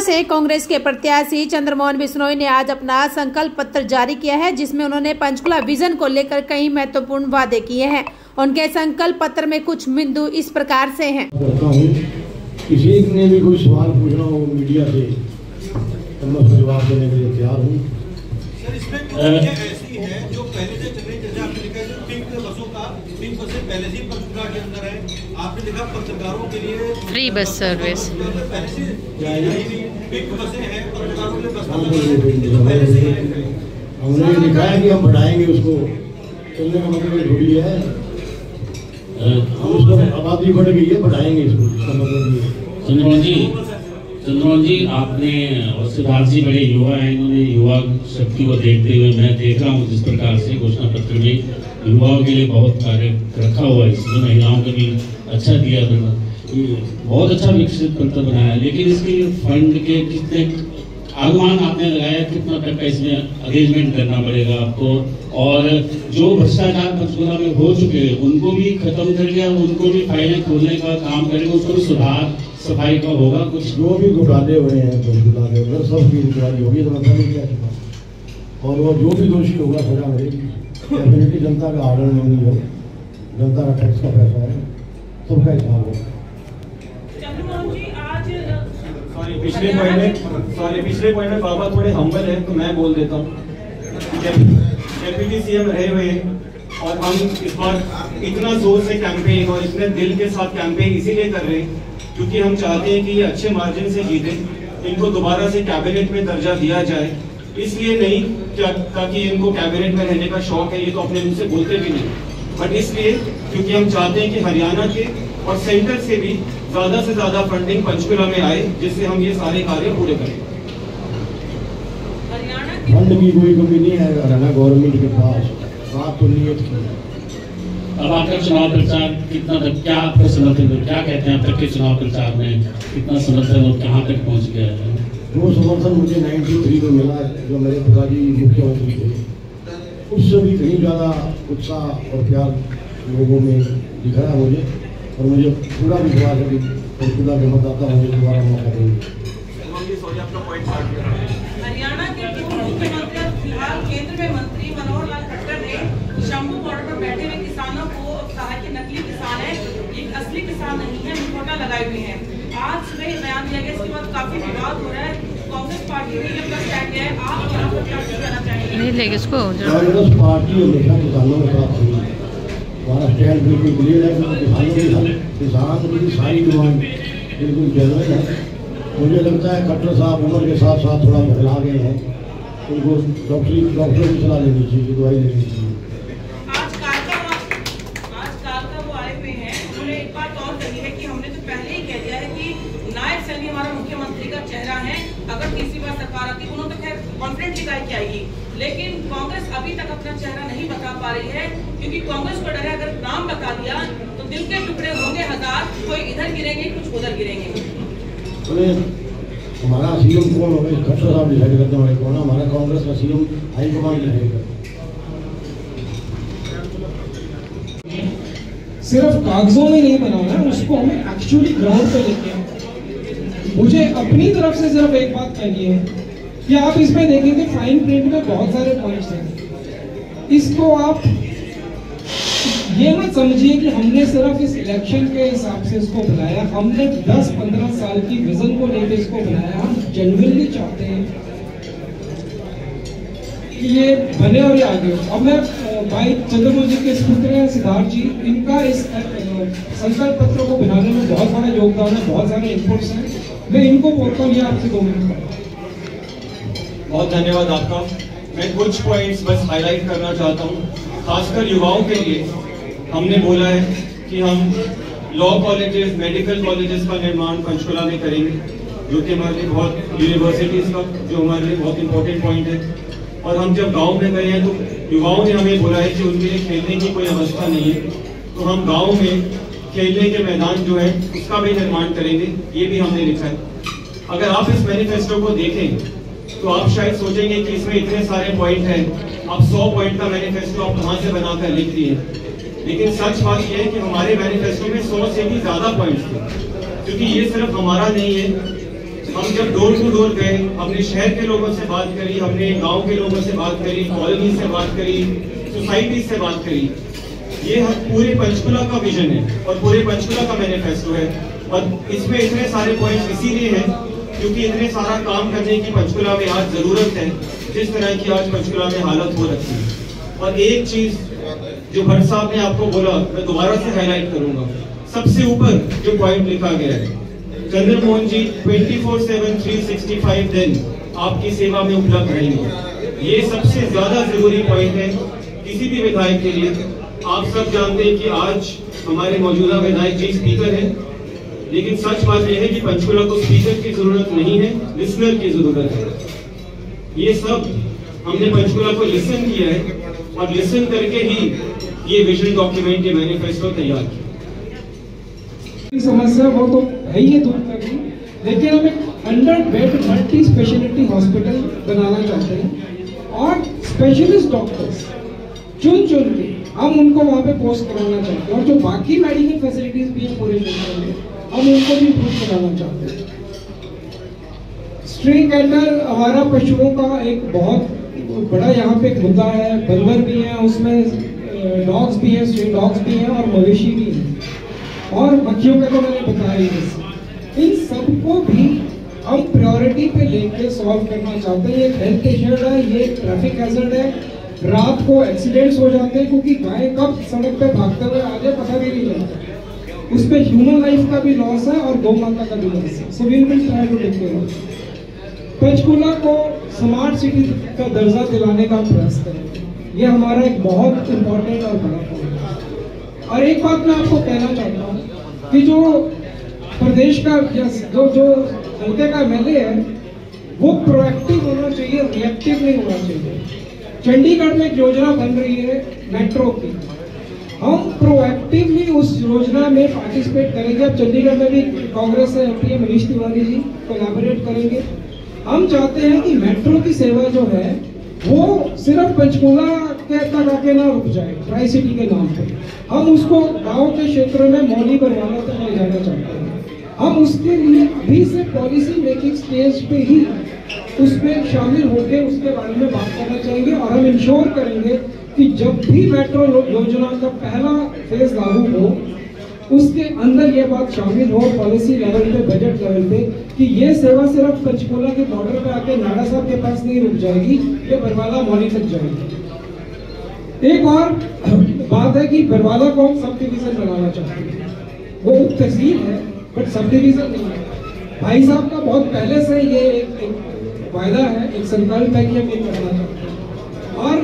से कांग्रेस के प्रत्याशी चंद्रमोहन बिश्नोई ने आज अपना संकल्प पत्र जारी किया है, जिसमें उन्होंने पंचकुला विजन को लेकर कई महत्वपूर्ण वादे किए हैं। उनके संकल्प पत्र में कुछ बिंदु इस प्रकार से हैं। किसी ने भी कोई सवाल पूछना हो मीडिया से तो मैं उसका जवाब देने के लिए तैयार हूँ। सर, इसमें कुछ ऐसी है जो पहले से चल रही, जैसे आपने लिखा है पिंक बसों का, पिंक बसें पहले से पंचकुला के अंदर है। आपने लिखा पत्रकारों के लिए फ्री बस सर्विस, पहले से पिंक बसें हैं पत्रकारों के लिए बस पहले से है। हमने लिखा है कि हम बढ़ाएंगे उसको, चलने का मतलब थोड़ी है हम उसको आबादी बढ़ गई है, बढ़ाएंगे इसको। चंद्रमोहन जी, आपने और सिद्धार्थ जी बड़े युवा हैं, इन्होंने युवा शक्ति को देखते हुए मैं देख रहा हूँ जिस प्रकार से घोषणा पत्र में युवाओं के लिए बहुत कार्य रखा हुआ है, इसमें महिलाओं का भी अच्छा दिया, बहुत अच्छा विकसित पत्र बनाया है। लेकिन इसके फंड के कितने अनुमान आपने लगाया, कितना तक का इसमें अरेंजमेंट करना पड़ेगा आपको, और जो भ्रष्टाचार पंचकुला में हो चुके हैं उनको भी खत्म करके उनको भी फाइलें खोलने का काम करेगा, उसको भी सुधार सफाई का होगा। कुछ जो भी घोटाले हुए हैं पंचकुला के अंदर सबकी इंक्वायरी होगी, तो मतलब नहीं क्या चुका, और वो जो भी दोषी होगा सजा मिलेगी। डेफिनेटली जनता का आर्डर नहीं है, जनता का टैक्स का पैसा है, सबका हिसाब होगा। पिछले पॉइंट में बाबा थोड़े हम्बल है तो मैं बोल देता हूँ। डेप्यूटी सीएम रहे हुए और हम इस बार इतना जोर से कैंपेन और इतने दिल के साथ कैंपेन इसीलिए कर रहे हैं क्योंकि हम चाहते हैं कि ये अच्छे मार्जिन से जीते, इनको दोबारा से कैबिनेट में दर्जा दिया जाए। इसलिए नहीं ताकि इनको कैबिनेट में रहने का शौक है, ये तो अपने मुंह से बोलते भी नहीं, बट इसलिए क्योंकि हम चाहते हैं कि हरियाणा के और सेंटर से भी ज्यादा से ज्यादा फंडिंग पंचकुला में आए, जिससे हम ये सारे कार्य पूरे करें। फंड की कोई कमी नहीं है हरियाणा गवर्नमेंट के पास, बात तो नियत की। अब आपका चुनाव प्रचार कितना तक, क्या आपका समर्थन, क्या कहते हैं अब तक के चुनाव प्रचार में कितना समर्थन और कहाँ तक पहुँच गया है? वो समर्थन मुझे 93 में मिला, जो मेरे पिताजी मुख्यमंत्री थे, उससे भी कहीं ज़्यादा उत्साह और प्यार लोगों में दिख रहा है मुझे, और मुझे पूरा विश्वास है कि पंचकुला के मतदाता मुझे दोबारा मौका देंगे। हरियाणा के पूर्व मुख्यमंत्री और फिलहाल केंद्र में मंत्री मनोहर लाल खट्टर ने शंभू बॉर्डर पर बैठे हुए किसानों को कहा कि नकली किसान है, ये असली किसान नहीं है, मुखौटा लगाए हुए हैं। आज सुबह ये बयान दिया गया, इसके बाद काफी विवाद हो रहा है। कांग्रेस पार्टी ने अपना स्टैंड लिया है, आप यहाँ पर क्या कहना चाहेंगे? नहीं लेगा इसको, कांग्रेस पार्टी हमेशा किसानों के साथ थी, हमारा स्टैंड बिल्कुल क्लियर है। किसान की सारी डिमांड बिल्कुल जेन्युइन है। मुझे लगता है खट्टर साहब उम्र के साथ साथ थोड़ा बदला गए हैं, उनको डॉक्टर की सलाह लेनी चाहिए, दवाई लेनी चाहिए। आज कालका वो आए हुए हैं, उन्होंने एक बात और कही है कि हमने तो पहले ही कह दिया है कि नायब सैनी हमारा मुख्यमंत्री का चेहरा है, अगर तीसरी बार सरकार आती, उन्होंने तो खैर कॉन्फिडेंटली कहा कि आएगी, लेकिन कांग्रेस अभी तक अपना चेहरा नहीं बता पा रही है, क्योंकि कांग्रेस को डर है अगर नाम बता दिया तो दिल के टुकड़े होंगे हजार, कोई इधर गिरेंगे कुछ उधर गिरेंगे। हमारा सीएम कौन होगा, खट्टर साहब डिसाइड करते हमारे कौन, हमारा कांग्रेस का सीएम हाईकमान डिसाइड करता। सिर्फ कागजों में नहीं बनाना है, उसको हमें एक्चुअली ग्राउंड पे लेके आना। मुझे अपनी तरफ से सिर्फ एक बात कहनी है कि आप इसमें देखेंगे फाइन प्रिंट में बहुत सारे पॉइंट्स हैं, इसको आप ये मत समझिए कि हमने सिर्फ इस इलेक्शन के हिसाब से इसको बनाया, हमने 10-15 साल की विजन को लेकर इसको बनाया। हम जेन्युइनली चाहते हैं कि ये बने और ये आगे हो। अब मैं भाई चंद्रमोहन जी के पुत्र हैं सिद्धार्थ जी, इनका इस संकल्प पत्र को बनाने में बहुत बड़ा योगदान है, बहुत सारे इनपुट्स हैं, मैं इनको बोलता हूँ, ये आपसे 2 मिनट। बहुत धन्यवाद आपका। मैं कुछ पॉइंट्स बस हाईलाइट करना चाहता हूँ, खासकर युवाओं के लिए। हमने बोला है कि हम लॉ कॉलेजेस, मेडिकल कॉलेजेस का निर्माण पंचकुला में करेंगे, जो कि हमारे लिए बहुत, यूनिवर्सिटीज़ का जो हमारे लिए बहुत इंपॉर्टेंट पॉइंट है। और हम जब गांव में गए हैं तो युवाओं ने हमें बोला है कि उनके लिए खेलने की कोई अवस्था नहीं है, तो हम गाँव में खेलने के मैदान जो है उसका भी निर्माण करेंगे, ये भी हमने लिखा है। अगर आप इस मैनिफेस्टो को देखें तो आप शायद सोचेंगे कि इसमें इतने सारे पॉइंट हैं, आप 100 पॉइंट का मैनिफेस्टो आप कहाँ से बनाकर लिख दिए, लेकिन सच बात यह है कि हमारे मैनिफेस्टो में 100 से भी ज्यादा पॉइंट्स थे, क्योंकि ये सिर्फ हमारा नहीं है, हम जब डोर टू डोर गए, हमने शहर के लोगों से बात करी, हमने गांव के लोगों से बात करी, कॉलोनी से बात करी, सोसाइटी से बात करी। ये पूरे पंचकुला का विजन है और पूरे पंचकुला का मैनिफेस्टो है। और इसमें इतने सारे पॉइंट्स इसीलिए हैं क्योंकि इतने सारा काम करने की पंचकुला में आज जरूरत है, जिस तरह की आज पंचकुला में हालत हो रखी है। और एक चीज जो भट्ट साहब ने आपको बोला, मैं दोबारा से हाईलाइट करूंगा। सबसे ऊपर जो पॉइंट लिखा गया है, चंद्रमोहन जी 24/7 365 दिन आपकी सेवा में उपलब्ध रहेंगे। ये सबसे ज्यादा जरूरी पॉइंट है किसी भी विधायक के लिए। आप सब जानते हैं कि आज हमारे मौजूदा विधायक जी स्पीकर हैं, लेकिन सच बात यह है कि पंचकुला को स्पीकर की जरूरत नहीं है, लिसनर की जरूरत है। ये सब हमने पंचकुला को लिसन किया है और लिसन करके ही ये विजन डॉक्यूमेंट, ये मैनिफेस्टो तैयार किया। समस्या वो तो है ही दूर करनी, लेकिन हम एक 100 बेड मल्टी स्पेशलिटी हॉस्पिटल बनाना चाहते हैं और स्पेशलिस्ट डॉक्टर्स चुन के हम उनको वहाँ पे पोस्ट कराना चाहते हैं। और जो बाकी मेडिकल फैसिलिटीज भी हैं पूरे क्षेत्र में, हम उनको भी इम्प्रूव कराना चाहते हैं। स्ट्री कैटल हमारा पशुओं का एक बहुत बड़ा यहाँ पे एक मुद्दा है। बनवर भी हैं, उसमें डॉग्स भी हैं, स्ट्री डॉग्स भी हैं और मवेशी भी हैं और मक्खियों का तो मैंने बताया ही। इन सबको भी हम प्रायोरिटी पे लेके सॉल्व करना चाहते हैं। ये हेल्थ इशू है, ये ट्रैफिक हैजर्ड है, रात को एक्सीडेंट्स हो जाते हैं क्योंकि गाय कब सड़क पे भागते हुए आ जाए पता भी नहीं लगता। उसमें ह्यूमन लाइफ का भी लॉस है और गौ माता का भी लॉस है। So we will try to take care of. Panchkula को स्मार्ट सिटी का दर्जा दिलाने का प्रयास करें, ये हमारा एक बहुत इम्पोर्टेंट और बड़ा पॉइंट है। और एक बात मैं आपको कहना चाहता हूँ कि जो प्रदेश का जो हल्के का एमएलए है वो प्रोएक्टिव होना चाहिए, रिएक्टिव नहीं होना चाहिए। चंडीगढ़ में एक योजना बन रही है मेट्रो की, हम प्रोएक्टिवली उस योजना में पार्टिसिपेट करेंगे। अब चंडीगढ़ में भी कांग्रेस से एमपी मनीष तिवारी जी कोलैबोरेट करेंगे। हम चाहते हैं कि मेट्रो की सेवा जो है वो सिर्फ पंचकुला के तक आके ना रुक जाए ट्राई सिटी के नाम पे। हम उसको गांव के क्षेत्र में मौली बरवाला तक ले जाना चाहते हैं। हम उसके लिए अभी से पॉलिसी मेकिंग स्टेज पे ही उसमें शामिल होकर उसके बारे में बात करना चाहेंगे और हम इंश्योर करेंगे कि जब भी मेट्रो योजना का पहला फेज लागू हो उसके अंदर ये बात शामिल हो पॉलिसी लेवल पे, बजट लेवल पे, कि ये सेवा सिर्फ पंचकुला के बॉर्डर पे आके नाडा साहब के पास नहीं रुक जाएगी, ये बरवाला मौली तक जाएगी। एक और बात है कि बरवाला को हम सब डिवीजन बनाना चाहते हैं। वो उप तहसील है बट सब डिवीजन नहीं है। भाई साहब का बहुत पहले से ये एक वायदा है, एक संकल्प है कि हम ये करना चाहते हैं। और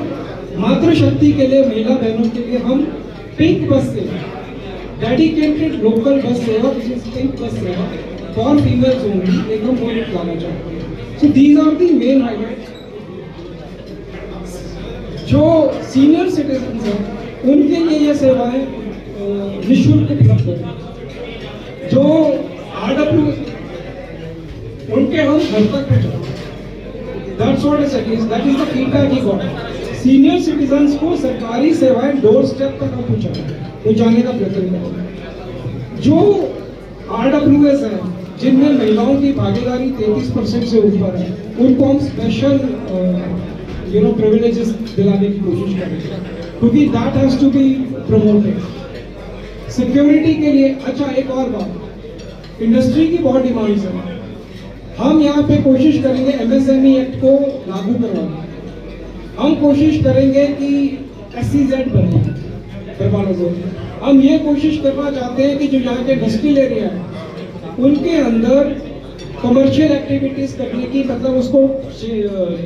मातृशक्ति के लिए, महिला बहनों के लिए हम पिंक बस सेवा, डेडिकेटेड लोकल बस सेवा, पिंक बस सेवा फॉर फीमेल्स ओनली, एक हम प्रोजेक्ट लाना चाहते हैं। So these are the main highlights. जो सीनियर सिटीजन हैं उनके लिए ये सेवाएं निःशुल्क उपलब्ध है। जो आरडब्ल्यू उनके हम घर तक पहुंचाते हैं। That's what is at that is the feedback he got. Senior citizens को सरकारी सेवाएं डोर स्टेप तक हम पहुंचाने का प्रयत्न करेंगे। जो आरडब्ल्यूएस है जिनमें महिलाओं की भागीदारी 33% से ऊपर है, उनको हम स्पेशल प्रिविलेजेस दिलाने की कोशिश करेंगे क्योंकि that has to be promoted. Security के लिए अच्छा एक और बात, इंडस्ट्री की बहुत डिमांड्स है। हम यहाँ पे कोशिश करेंगे एमएसएमई एक्ट को लागू करवाने। हम कोशिश करेंगे कि SEZ बने बरवाला जोन। हम ये कोशिश करना चाहते हैं कि जो यहाँ के इंडस्ट्रियल एरिया है उनके अंदर कमर्शियल एक्टिविटीज करने की, मतलब उसको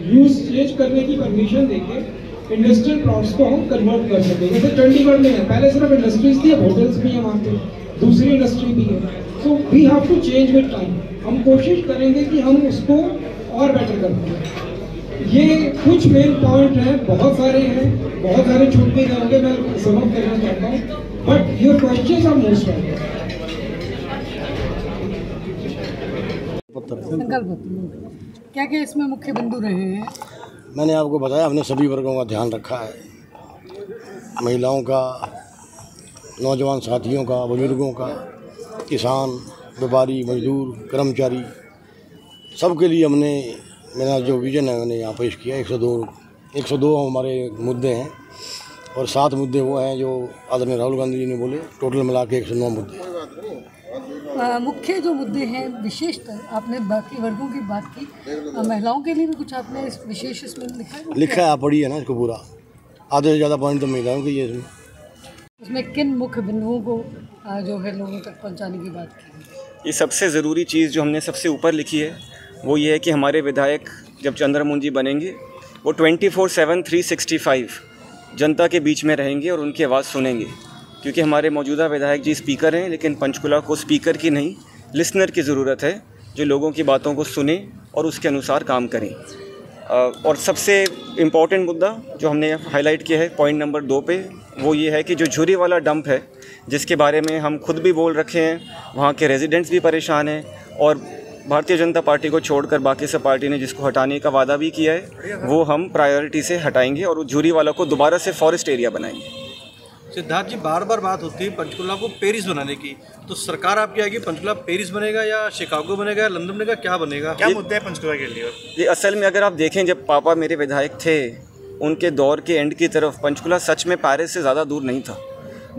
यूज करने की परमिशन देके इंडस्ट्रियल प्लॉट्स को हम कन्वर्ट कर सकें। जैसे चंडीगढ़ में है, पहले सिर्फ इंडस्ट्रीज थी, होटल्स भी है वहाँ पे, दूसरी इंडस्ट्री भी है। So we have to change with time. हम कोशिश करेंगे कि हम उसको और बेटर कर पाएं। ये कुछ मेन पॉइंट हैं, बहुत सारे हैं, बहुत सारे छूट भी गए होंगे, मैं समाप्त करना चाहता हूँ, but your questions are most welcome. क्या क्या इसमें मुख्य बिंदु रहे हैं? मैंने आपको बताया, हमने सभी वर्गों का ध्यान रखा है, महिलाओं का, नौजवान साथियों का, बुजुर्गों का, किसान, व्यापारी, मजदूर, कर्मचारी, सबके लिए हमने मेरा जो विजन है मैंने यहाँ पेश किया। 102 हमारे मुद्दे हैं और 7 मुद्दे वो हैं जो आदरणीय राहुल गांधी जी ने बोले। टोटल मिला के 109 मुद्दे। मुख्य जो मुद्दे हैं विशेषतर आपने बाकी वर्गों की बात की, महिलाओं के लिए भी कुछ आपने इस विशेष इसमें लिखा है? आप पढ़िए ना इसको पूरा, आधे से ज़्यादा पॉइंट तो महिलाओं के ये उसमें किन मुख्य बिंदुओं को जो है लोगों तक पहुँचाने की बात की? ये सबसे ज़रूरी चीज़ जो हमने सबसे ऊपर लिखी है वो ये है कि हमारे विधायक जब चंद्रमोहन जी बनेंगे वो 24/7 365 जनता के बीच में रहेंगे और उनकी आवाज़ सुनेंगे, क्योंकि हमारे मौजूदा विधायक जी स्पीकर हैं, लेकिन पंचकुला को स्पीकर की नहीं लिसनर की ज़रूरत है, जो लोगों की बातों को सुने और उसके अनुसार काम करें। और सबसे इम्पॉर्टेंट मुद्दा जो हमने हाईलाइट किया है पॉइंट नंबर 2 पे, वो ये है कि जो झुरी वाला डंप है, जिसके बारे में हम खुद भी बोल रखे हैं, वहाँ के रेजिडेंट्स भी परेशान हैं और भारतीय जनता पार्टी को छोड़कर बाकी सब पार्टी ने जिसको हटाने का वादा भी किया है, वो हम प्रायोरिटी से हटाएंगे और उस झुरी वाला को दोबारा से फॉरेस्ट एरिया बनाएंगे। सिद्धार्थ जी, बार बार बात होती है पंचकुला को पेरिस बनाने की, तो सरकार आपकी आएगी पंचकुला पेरिस बनेगा या शिकागो बनेगा या लंदन बनेगा, क्या बनेगा? क्या मुद्दे हैं पंचकुला के लिए? ये असल में अगर आप देखें, जब पापा मेरे विधायक थे उनके दौर के एंड की तरफ पंचकुला सच में पेरिस से ज़्यादा दूर नहीं था।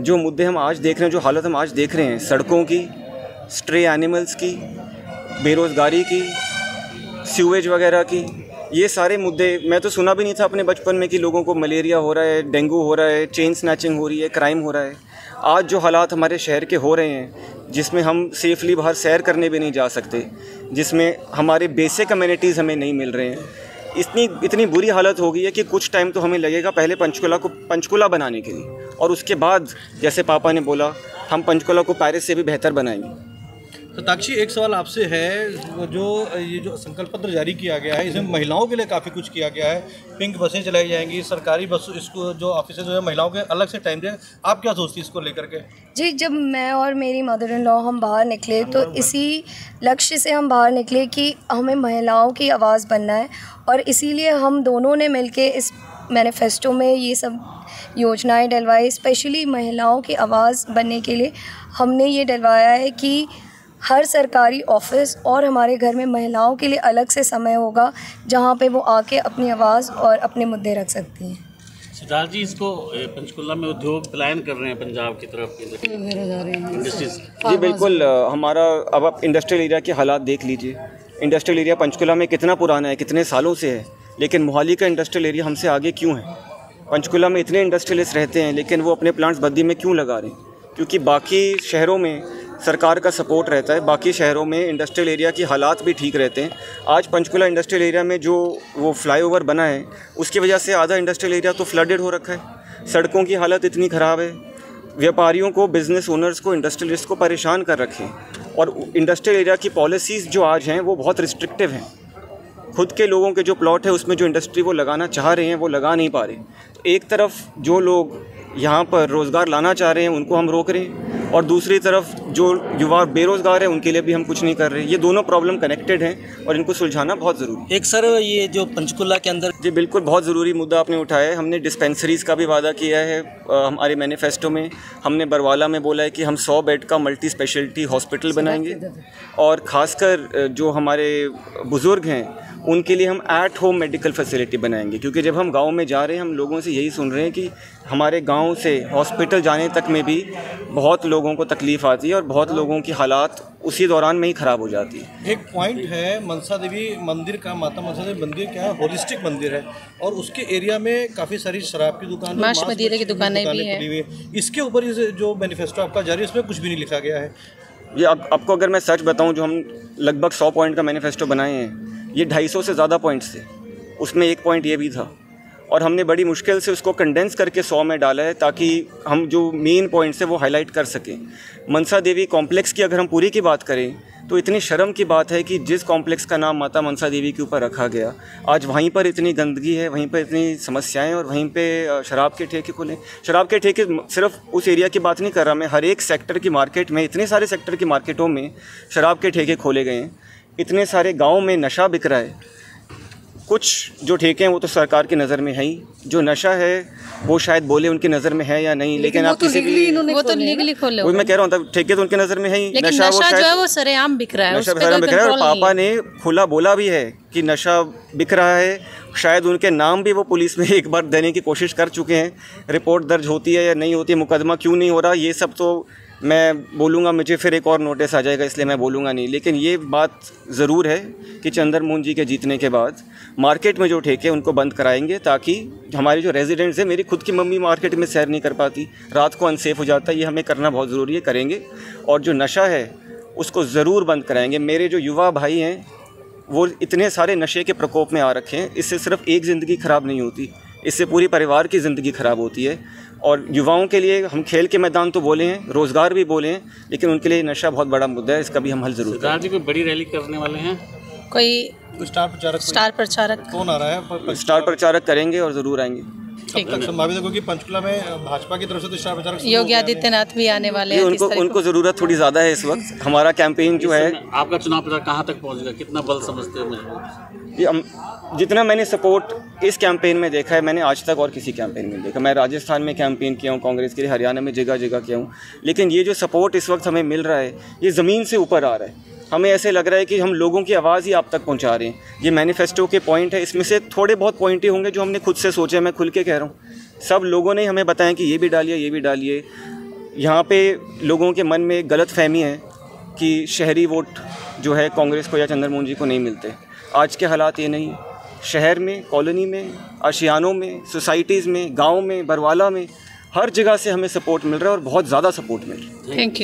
जो मुद्दे हम आज देख रहे हैं, जो हालत हम आज देख रहे हैं, सड़कों की, स्ट्रे एनिमल्स की, बेरोज़गारी की, सीवेज वगैरह की, ये सारे मुद्दे मैं तो सुना भी नहीं था अपने बचपन में कि लोगों को मलेरिया हो रहा है, डेंगू हो रहा है, चेन स्नैचिंग हो रही है, क्राइम हो रहा है। आज जो हालात हमारे शहर के हो रहे हैं, जिसमें हम सेफली बाहर सैर करने भी नहीं जा सकते, जिसमें हमारे बेसिक अम्यूनिटीज़ हमें नहीं मिल रहे हैं, इतनी बुरी हालत हो गई है कि कुछ टाइम तो हमें लगेगा पहले पंचकुला को पंचकुला बनाने के लिए, और उसके बाद जैसे पापा ने बोला हम पंचकुला को पेरिस से भी बेहतर बनाएंगे। तो ताक्षी, एक सवाल आपसे है, जो संकल्प पत्र जारी किया गया है, इसमें महिलाओं के लिए काफ़ी कुछ किया गया है। पिंक बसें चलाई जाएंगी, सरकारी बस, इसको जो ऑफिसर जो है महिलाओं के अलग से टाइम दें। आप क्या सोचती हैं इसको लेकर के? जी, जब मैं और मेरी मदर इन लॉ हम बाहर निकले तो इसी लक्ष्य से हम बाहर निकले कि हमें महिलाओं की आवाज़ बनना है, और इसीलिए हम दोनों ने मिलके इस मैनिफेस्टो में ये सब योजनाएं डलवाई। स्पेशली महिलाओं की आवाज़ बनने के लिए हमने ये डलवाया है कि हर सरकारी ऑफिस और हमारे घर में महिलाओं के लिए अलग से समय होगा जहां पे वो आके अपनी आवाज़ और अपने मुद्दे रख सकती हैं। सिद्धार्थ जी, इसको पंचकुला में उद्योग प्लान कर रहे हैं पंजाब की तरफ इंडस्ट्रीज? जी बिल्कुल, हमारा अब आप इंडस्ट्रियल एरिया के हालात देख लीजिए। इंडस्ट्रियल एरिया पंचकुला में कितना पुराना है, कितने सालों से है, लेकिन मोहाली का इंडस्ट्रियल एरिया हमसे आगे क्यों है? पंचकुला में इतने इंडस्ट्रियलिस्ट रहते हैं, लेकिन वो अपने प्लांट्स बद्दी में क्यों लगा रहे हैं? क्योंकि बाकी शहरों में सरकार का सपोर्ट रहता है, बाकी शहरों में इंडस्ट्रियल एरिया की हालात भी ठीक रहते हैं। आज पंचकुला इंडस्ट्रियल एरिया में जो वो फ्लाईओवर बना है, उसकी वजह से आधा इंडस्ट्रियल एरिया तो फ्लडेड हो रखा है। सड़कों की हालत इतनी ख़राब है, व्यापारियों को, बिज़नेस ओनर्स को, इंडस्ट्रियलिस्ट को परेशान कर रखे हैं। और इंडस्ट्रियल एरिया की पॉलिसीज़ जो आज हैं वो बहुत रिस्ट्रिक्टिव हैं। खुद के लोगों के जो प्लॉट है उसमें जो इंडस्ट्री वो लगाना चाह रहे हैं वो लगा नहीं पा रहे। तो एक तरफ जो लोग यहाँ पर रोज़गार लाना चाह रहे हैं उनको हम रोक रहे हैं, और दूसरी तरफ जो युवा बेरोज़गार है उनके लिए भी हम कुछ नहीं कर रहे। ये दोनों प्रॉब्लम कनेक्टेड हैं और इनको सुलझाना बहुत ज़रूरी है। एक सर, ये जो पंचकुला के अंदर, जी बिल्कुल, बहुत ज़रूरी मुद्दा आपने उठाया है। हमने डिस्पेंसरीज़ का भी वादा किया है हमारे मैनिफेस्टो में। हमने बरवाला में बोला है कि हम 100 बेड का मल्टी स्पेशलिटी हॉस्पिटल बनाएंगे, और ख़ासकर जो हमारे बुज़ुर्ग हैं उनके लिए हम एट होम मेडिकल फैसिलिटी बनाएंगे। क्योंकि जब हम गाँव में जा रहे हैं, हम लोगों से यही सुन रहे हैं कि हमारे गाँव से हॉस्पिटल जाने तक में भी बहुत लोगों को तकलीफ़ आती है और बहुत लोगों की हालात उसी दौरान में ही ख़राब हो जाती है। एक पॉइंट है मनसा देवी मंदिर का, माता मनसा देवी मंदिर क्या है, होलिस्टिक मंदिर है, और उसके एरिया में काफ़ी सारी शराब की दुकान, मांस मदिरे की दुकानें भी हैं। इसके ऊपर जो मैनिफेस्टो आपका जारी है उसमें कुछ भी नहीं लिखा गया है। ये आपको अगर मैं सच बताऊं, जो हम लगभग 100 पॉइंट का मैनिफेस्टो बनाए हैं, ये 250 से ज़्यादा पॉइंट्स थे। उसमें एक पॉइंट ये भी था, और हमने बड़ी मुश्किल से उसको कंडेंस करके 100 में डाला है ताकि हम जो मेन पॉइंट्स है वो हाईलाइट कर सकें। मनसा देवी कॉम्प्लेक्स की अगर हम पूरी की बात करें तो इतनी शर्म की बात है कि जिस कॉम्प्लेक्स का नाम माता मनसा देवी के ऊपर रखा गया, आज वहीं पर इतनी गंदगी है, वहीं पर इतनी समस्याएं, और वहीं पे शराब के ठेके खुले। शराब के ठेके सिर्फ उस एरिया की बात नहीं कर रहा मैं, हर एक सेक्टर की मार्केट में, इतने सारे सेक्टर की मार्केटों में शराब के ठेके खोले गए हैं, इतने सारे गाँव में नशा बिक रहा है। कुछ जो ठेके हैं वो तो सरकार की नज़र में है ही, जो नशा है वो शायद बोले उनकी नज़र में है या नहीं, लेकिन आप किसी भी वो तो लीगली खोले, वही मैं कह रहा हूँ, तब ठेके तो उनकी नज़र में है ही। लेकिन नशा जो है वो सरेआम बिक रहा है, नशा सरेआम बिक रहा है और पापा ने खुला बोला भी है कि नशा बिक रहा है। शायद उनके नाम भी वो पुलिस में एक बार देने की कोशिश कर चुके हैं, रिपोर्ट दर्ज होती है या नहीं होती है, मुकदमा क्यों नहीं हो रहा, ये सब तो मैं बोलूँगा मुझे फिर एक और नोटिस आ जाएगा, इसलिए मैं बोलूँगा नहीं। लेकिन ये बात ज़रूर है कि चंद्रमोहन जी के जीतने के बाद मार्केट में जो ठेके उनको बंद कराएंगे, ताकि हमारे जो रेजिडेंट्स हैं, मेरी खुद की मम्मी मार्केट में सैर नहीं कर पाती, रात को अनसेफ हो जाता है, ये हमें करना बहुत ज़रूरी है, करेंगे। और जो नशा है उसको ज़रूर बंद कराएंगे। मेरे जो युवा भाई हैं वो इतने सारे नशे के प्रकोप में आ रखे हैं, इससे सिर्फ एक ज़िंदगी ख़राब नहीं होती, इससे पूरी परिवार की ज़िंदगी ख़राब होती है। और युवाओं के लिए हम खेल के मैदान तो बोले हैं, रोज़गार भी बोले हैं, लेकिन उनके लिए नशा बहुत बड़ा मुद्दा है, इसका भी हम हल ज़रूर करेंगे। सरकार जी कोई बड़ी रैली करने वाले हैं? कोई स्टार प्रचारक कौन आ रहा है? स्टार प्रचारक करेंगे और ज़रूर आएंगे। संभावित है क्योंकि पंचकुला में भाजपा की तरफ से तो स्टार प्रचारक योगी आदित्यनाथ भी आने वाले हैं। उनको ज़रूरत थोड़ी ज़्यादा है इस वक्त। हमारा कैंपेन जो है, आपका चुनाव प्रचार कहाँ तक पहुँचेगा, कितना बल समझते हो? ये जितना मैंने सपोर्ट इस कैंपेन में देखा है, मैंने आज तक और किसी कैंपेन में देखा। मैं राजस्थान में कैंपेन किया हूँ कांग्रेस के लिए, हरियाणा में जगह जगह किया हूँ, लेकिन ये जो सपोर्ट इस वक्त हमें मिल रहा है ये ज़मीन से ऊपर आ रहा है। हमें ऐसे लग रहा है कि हम लोगों की आवाज़ ही आप तक पहुँचा रहे हैं। ये मैनिफेस्टो के पॉइंट है, इसमें से थोड़े बहुत पॉइंट ही होंगे जो हमने खुद से सोचे, मैं खुल के कह रहा हूँ। सब लोगों ने हमें बताया कि ये भी डालिए, ये भी डालिए। यहाँ पे लोगों के मन में गलत फहमी है कि शहरी वोट जो है कांग्रेस को या चंद्रमोहन जी को नहीं मिलते। आज के हालात ये नहीं, शहर में, कॉलोनी में, आशियानों में, सोसाइटीज़ में, गाँव में, बरवाला में, हर जगह से हमें सपोर्ट मिल रहा है और बहुत ज़्यादा सपोर्ट मिल रहा है। Thank you.